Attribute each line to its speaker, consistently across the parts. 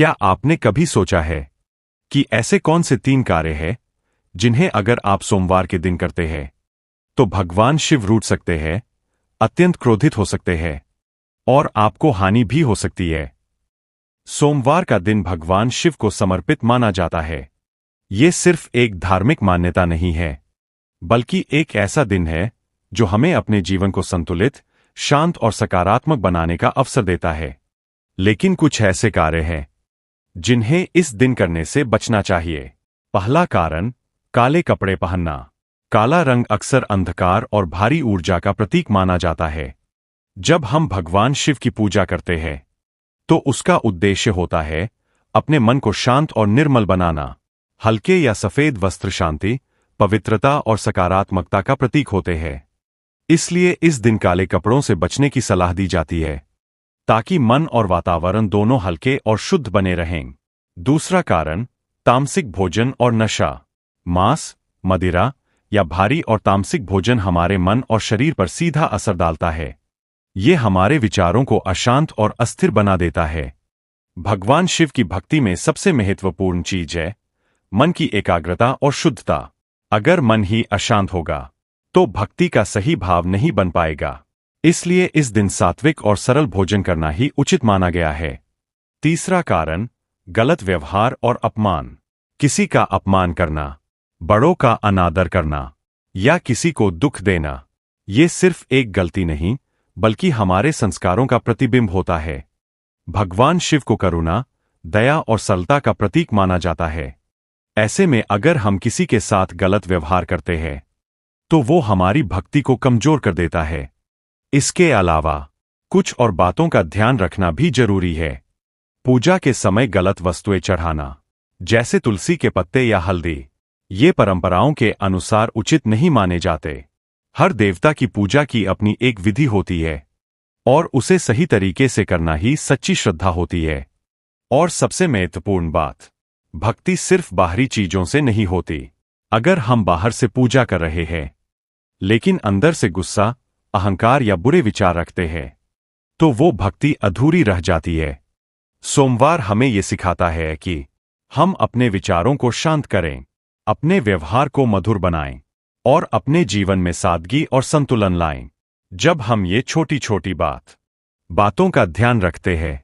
Speaker 1: क्या आपने कभी सोचा है कि ऐसे कौन से 3 कार्य हैं जिन्हें अगर आप सोमवार के दिन करते हैं तो भगवान शिव रूठ सकते हैं, अत्यंत क्रोधित हो सकते हैं और आपको हानि भी हो सकती है। सोमवार का दिन भगवान शिव को समर्पित माना जाता है। ये सिर्फ एक धार्मिक मान्यता नहीं है, बल्कि एक ऐसा दिन है जो हमें अपने जीवन को संतुलित, शांत और सकारात्मक बनाने का अवसर देता है। लेकिन कुछ ऐसे कार्य हैं जिन्हें इस दिन करने से बचना चाहिए। पहला कारण, काले कपड़े पहनना। काला रंग अक्सर अंधकार और भारी ऊर्जा का प्रतीक माना जाता है। जब हम भगवान शिव की पूजा करते हैं तो उसका उद्देश्य होता है अपने मन को शांत और निर्मल बनाना। हल्के या सफेद वस्त्र शांति, पवित्रता और सकारात्मकता का प्रतीक होते हैं। इसलिए इस दिन काले कपड़ों से बचने की सलाह दी जाती है ताकि मन और वातावरण दोनों हल्के और शुद्ध बने रहें। दूसरा कारण, तामसिक भोजन और नशा। मांस, मदिरा या भारी और तामसिक भोजन हमारे मन और शरीर पर सीधा असर डालता है। ये हमारे विचारों को अशांत और अस्थिर बना देता है। भगवान शिव की भक्ति में सबसे महत्वपूर्ण चीज है मन की एकाग्रता और शुद्धता। अगर मन ही अशांत होगा तो भक्ति का सही भाव नहीं बन पाएगा। इसलिए इस दिन सात्विक और सरल भोजन करना ही उचित माना गया है। तीसरा कारण, गलत व्यवहार और अपमान। किसी का अपमान करना, बड़ों का अनादर करना या किसी को दुख देना, ये सिर्फ एक गलती नहीं बल्कि हमारे संस्कारों का प्रतिबिंब होता है। भगवान शिव को करुणा, दया और सरलता का प्रतीक माना जाता है। ऐसे में अगर हम किसी के साथ गलत व्यवहार करते हैं तो वो हमारी भक्ति को कमजोर कर देता है। इसके अलावा कुछ और बातों का ध्यान रखना भी जरूरी है। पूजा के समय गलत वस्तुएं चढ़ाना, जैसे तुलसी के पत्ते या हल्दी, ये परंपराओं के अनुसार उचित नहीं माने जाते। हर देवता की पूजा की अपनी एक विधि होती है और उसे सही तरीके से करना ही सच्ची श्रद्धा होती है। और सबसे महत्वपूर्ण बात, भक्ति सिर्फ बाहरी चीजों से नहीं होती। अगर हम बाहर से पूजा कर रहे हैं लेकिन अंदर से गुस्सा, अहंकार या बुरे विचार रखते हैं तो वो भक्ति अधूरी रह जाती है। सोमवार हमें ये सिखाता है कि हम अपने विचारों को शांत करें, अपने व्यवहार को मधुर बनाएं और अपने जीवन में सादगी और संतुलन लाएं। जब हम ये छोटी छोटी बातों का ध्यान रखते हैं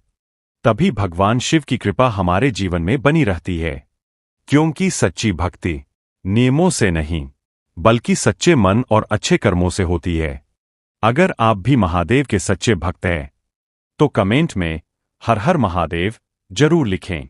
Speaker 1: तभी भगवान शिव की कृपा हमारे जीवन में बनी रहती है। क्योंकि सच्ची भक्ति नियमों से नहीं बल्कि सच्चे मन और अच्छे कर्मों से होती है। अगर आप भी महादेव के सच्चे भक्त हैं तो कमेंट में हर हर महादेव जरूर लिखें।